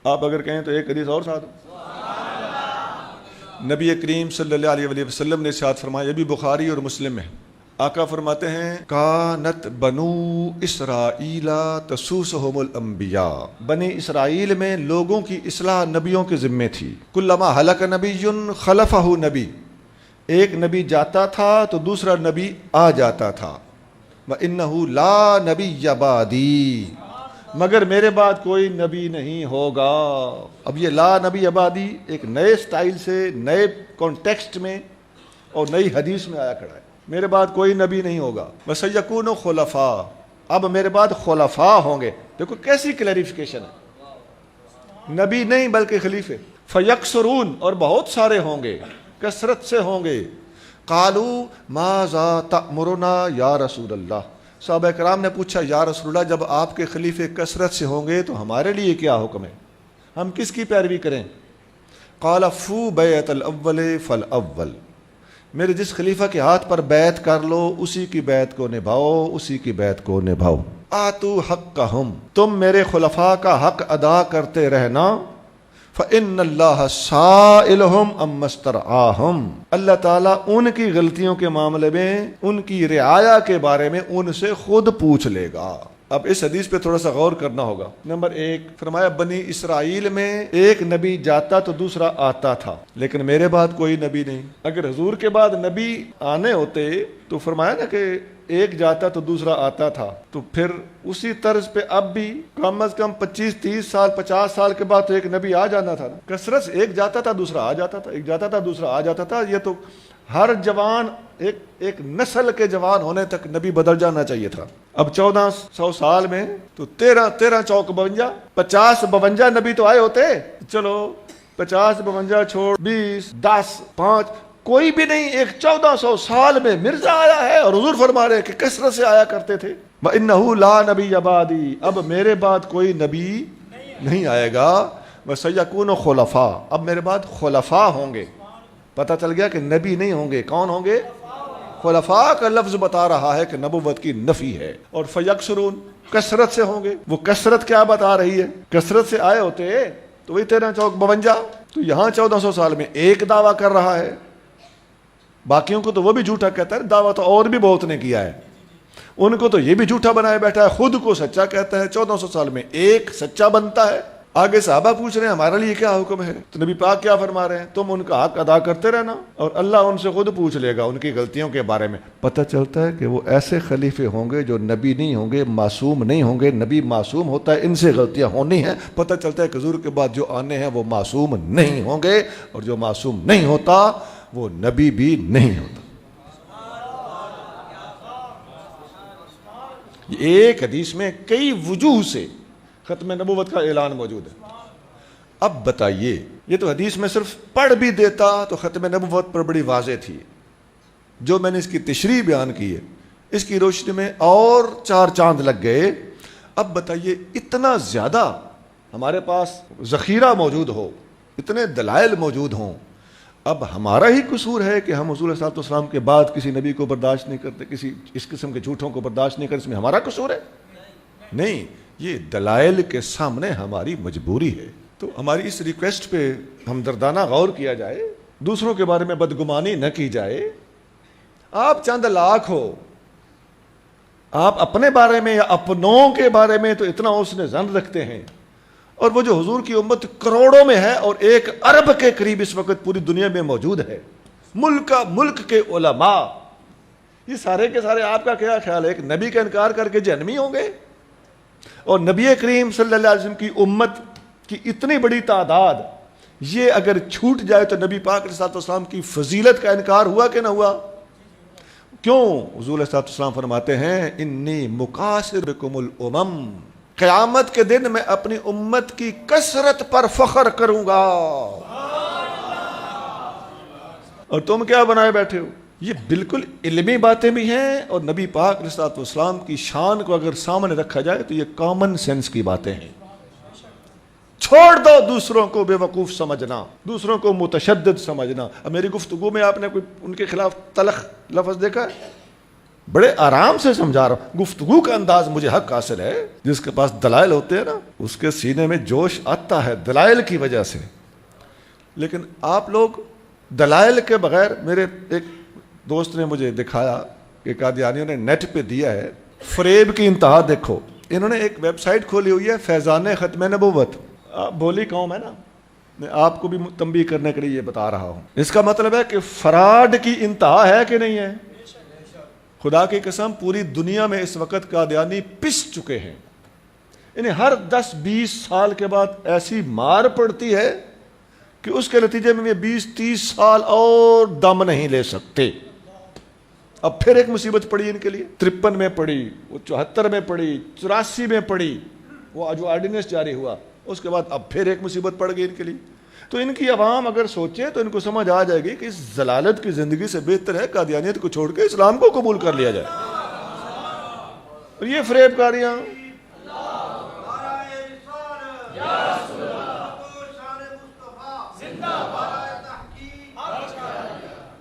آپ اگر کہیں تو ایک حدیث اور ساتھ ہو۔ نبی کریم صلی اللہ علیہ وسلم نے ارشاد فرمایا، یہ بھی بخاری اور مسلم میں، آقا فرماتے ہیں کانت بنو اسرائیل تسوسہم الانبیاء، بنی اسرائیل میں لوگوں کی اصلاح نبیوں کے ذمے تھی۔ کلما ہلک نبی خلفہ نبی، ایک نبی جاتا تھا تو دوسرا نبی آ جاتا تھا۔ وَإِنَّهُ لَا نَبِيَّ بَعْدِي، مگر میرے بعد کوئی نبی نہیں ہوگا۔ اب یہ لا نبی عبادی ایک نئے سٹائل سے، نئے کانٹیکسٹ میں اور نئی حدیث میں آیا کھڑا ہے، میرے بعد کوئی نبی نہیں ہوگا۔ وَسَيَكُونُ خُلَفَاء، اب میرے بعد خلفاء ہوں گے۔ دیکھو کیسی کلیریفیکیشن ہے، نبی نہیں بلکہ خلیفے۔ فَيَكْثُرُونَ، اور بہت سارے ہوں گے، کثرت سے ہوں گے۔ قالوا ماذا تأمرنا یا رسول اللہ، صحابہ کرام نے پوچھا یا رسول اللہ جب آپ کے خلیفے کثرت سے ہوں گے تو ہمارے لیے کیا حکم ہے، ہم کس کی پیروی کریں؟ قال فو بیعت الاول فالاول، میرے جس خلیفہ کے ہاتھ پر بیعت کر لو اسی کی بیعت کو نبھاؤ، اسی کی بیعت کو نبھاؤ۔ آتو حقہم، تم میرے خلفاء کا حق ادا کرتے رہنا۔ فإن اللہ سائلہم اما استرعاہم، اللہ تعالیٰ ان کی غلطیوں کے معاملے میں، ان کی رعایا کے بارے میں ان سے خود پوچھ لے گا۔ اب اس حدیث پہ تھوڑا سا غور کرنا ہوگا۔ نمبر ایک، فرمایا بنی اسرائیل میں ایک نبی جاتا تو دوسرا آتا تھا، لیکن میرے بعد کوئی نبی نہیں۔ اگر حضور کے بعد نبی آنے ہوتے تو فرمایا نا کہ ایک جاتا تو دوسرا آتا تھا، تو پھر اسی طرز پہ اب بھی کم از کم 25-30 سال 50 سال کے بعد تو ایک نبی آ جانا تھا۔ کثرت سے ایک جاتا تھا دوسرا آ جاتا تھا، ایک جاتا تھا دوسرا آ جاتا تھا۔ یہ تو ہر جوان ایک نسل کے جوان ہونے تک نبی بدل جانا چاہیے تھا۔ اب 1400 سال میں تو 13 چوک 52 50 52 نبی تو آئے ہوتے، چلو 50 52 چھوڑ 20 10 5 کوئی بھی نہیں، ایک 1400 سال میں مرزا آیا ہے، اور حضور فرما رہے کہ کثرت سے آیا کرتے تھے۔ وَإِنَّهُ لَا نَبِيَّ بَعْدِي، اب میرے بعد کوئی نبی نہیں آئے گا۔ وَسَيَكُونُ خُلَفَاء، اب میرے بعد خلفاء ہوں گے۔ پتہ چل گیا کہ نبی نہیں ہوں گے، کون ہوں گے؟ خلفاء کا لفظ بتا رہا ہے کہ نبوت کی نفی ہے۔ اور فَيَكْثُرُونَ، کثرت سے ہوں گے۔ وہ کثرت کیا بتا رہی ہے؟ کثرت سے آئے ہوتے تو وہی 13 چوک 52، تو یہاں 1400 سال میں ایک دعویٰ کر رہا ہے، باقیوں کو تو وہ بھی جھوٹا کہتا ہے، دعویٰ تو اور بھی بہت نے کیا ہے، ان کو تو یہ بھی جھوٹا بنائے بیٹھا ہے، خود کو سچا کہتا ہے۔ 1400 سال میں ایک سچا بنتا ہے۔ آگے صحابہ پوچھ رہے ہیں ہمارے لیے کیا حکم ہے، تو نبی پاک کیا فرما رہے ہیں؟ تم ان کا حق ادا کرتے رہنا، اور اللہ ان سے خود پوچھ لے گا ان کی غلطیوں کے بارے میں۔ پتہ چلتا ہے کہ وہ ایسے خلیفے ہوں گے جو نبی نہیں ہوں گے، معصوم نہیں ہوں گے۔ نبی معصوم ہوتا ہے، ان سے غلطیاں ہونی ہیں۔ پتہ چلتا ہے کہ حضور کے بعد جو آنے ہیں وہ معصوم نہیں ہوں گے، اور جو معصوم نہیں ہوتا وہ نبی بھی نہیں ہوتا۔ ایک حدیث میں کئی وجوہ سے ختم نبوت کا اعلان موجود ہے۔ اب بتائیے، یہ تو حدیث میں صرف پڑھ بھی دیتا تو ختم نبوت پر بڑی واضح تھی، جو میں نے اس کی تشریح بیان کی ہے اس کی روشنی میں اور 4 چاند لگ گئے۔ اب بتائیے، اتنا زیادہ ہمارے پاس ذخیرہ موجود ہو، اتنے دلائل موجود ہوں، اب ہمارا ہی قصور ہے کہ ہم حضور صلی اللہ علیہ وسلم کے بعد کسی نبی کو برداشت نہیں کرتے، کسی اس قسم کے جھوٹوں کو برداشت نہیں کرتے، اس میں ہمارا قصور ہے؟ نہیں، یہ دلائل کے سامنے ہماری مجبوری ہے۔ تو ہماری اس ریکویسٹ پہ ہمدردانہ غور کیا جائے، دوسروں کے بارے میں بدگمانی نہ کی جائے۔ آپ چند لاکھ ہو، آپ اپنے بارے میں یا اپنوں کے بارے میں تو اتنا حسن ظن رکھتے ہیں، اور وہ جو حضور کی امت کروڑوں میں ہے اور 1 ارب کے قریب اس وقت پوری دنیا میں موجود ہے، ملک کے علماء، یہ سارے کے سارے آپ کا کیا خیال ہے ایک نبی کا انکار کر کے جہنمی ہوں گے؟ اور نبی کریم صلی اللہ علیہ وسلم کی امت کی اتنی بڑی تعداد، یہ اگر چھوٹ جائے تو نبی پاک علیہ السلام کی فضیلت کا انکار ہوا کہ نہ ہوا؟ کیوں؟ حضور علیہ السلام فرماتے ہیں انی مقاصر بکم الامم، قیامت کے دن میں اپنی امت کی کثرت پر فخر کروں گا، اور تم کیا بنائے بیٹھے ہو؟ یہ بالکل علمی باتیں بھی ہیں، اور نبی پاک علیہ السلام کی شان کو اگر سامنے رکھا جائے تو یہ کامن سینس کی باتیں ہیں۔ چھوڑ دو دوسروں کو بے وقوف سمجھنا، دوسروں کو متشدد سمجھنا۔ اب میری گفتگو میں آپ نے کوئی ان کے خلاف تلخ لفظ دیکھا ہے؟ بڑے آرام سے سمجھا رہا ہوں، گفتگو کا انداز مجھے حق حاصل ہے. جس کے پاس دلائل ہوتے ہیں نا اس کے سینے میں جوش آتا ہے دلائل کی وجہ سے. لیکن آپ لوگ دلائل کے بغیر، میرے ایک دوست نے مجھے دکھایا کہ قادیانیوں نے نیٹ پہ دیا ہے، فریب کی انتہا دیکھو. انہوں نے ایک ویب سائٹ کھولی ہوئی ہے فیضان ختم نبوت. بولی قوم ہے نا، میں آپ کو بھی تنبیہ کرنے کے لیے یہ بتا رہا ہوں. اس کا مطلب ہے کہ فراڈ کی انتہا ہے کہ نہیں ہے؟ خدا کی قسم پوری دنیا میں اس وقت قادیانی پس چکے ہیں. انہیں ہر 10-20 سال کے بعد ایسی مار پڑتی ہے کہ اس کے نتیجے میں 20-30 سال اور دم نہیں لے سکتے. اب پھر ایک مصیبت پڑی ان کے لیے، 53 میں پڑی، وہ 74 میں پڑی، 84 میں پڑی، وہ جو آرڈیننس جاری ہوا، اس کے بعد اب پھر ایک مصیبت پڑ گئی ان کے لیے. تو ان کی عوام اگر سوچے تو ان کو سمجھ آ جائے گی کہ اس ضلالت کی زندگی سے بہتر ہے قادیانیت کو چھوڑ کے اسلام کو قبول کر لیا جائے. اور یہ فریب کاریاں،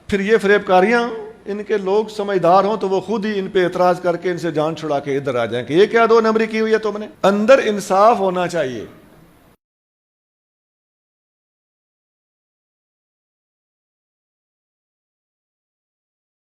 پھر یہ فریب کاریاں، ان کے لوگ سمجھدار ہوں تو وہ خود ہی ان پہ اعتراض کر کے ان سے جان چھڑا کے ادھر آ جائیں کہ یہ کیا 2 نمبری کی ہوئی ہے تم نے. اندر انصاف ہونا چاہیے.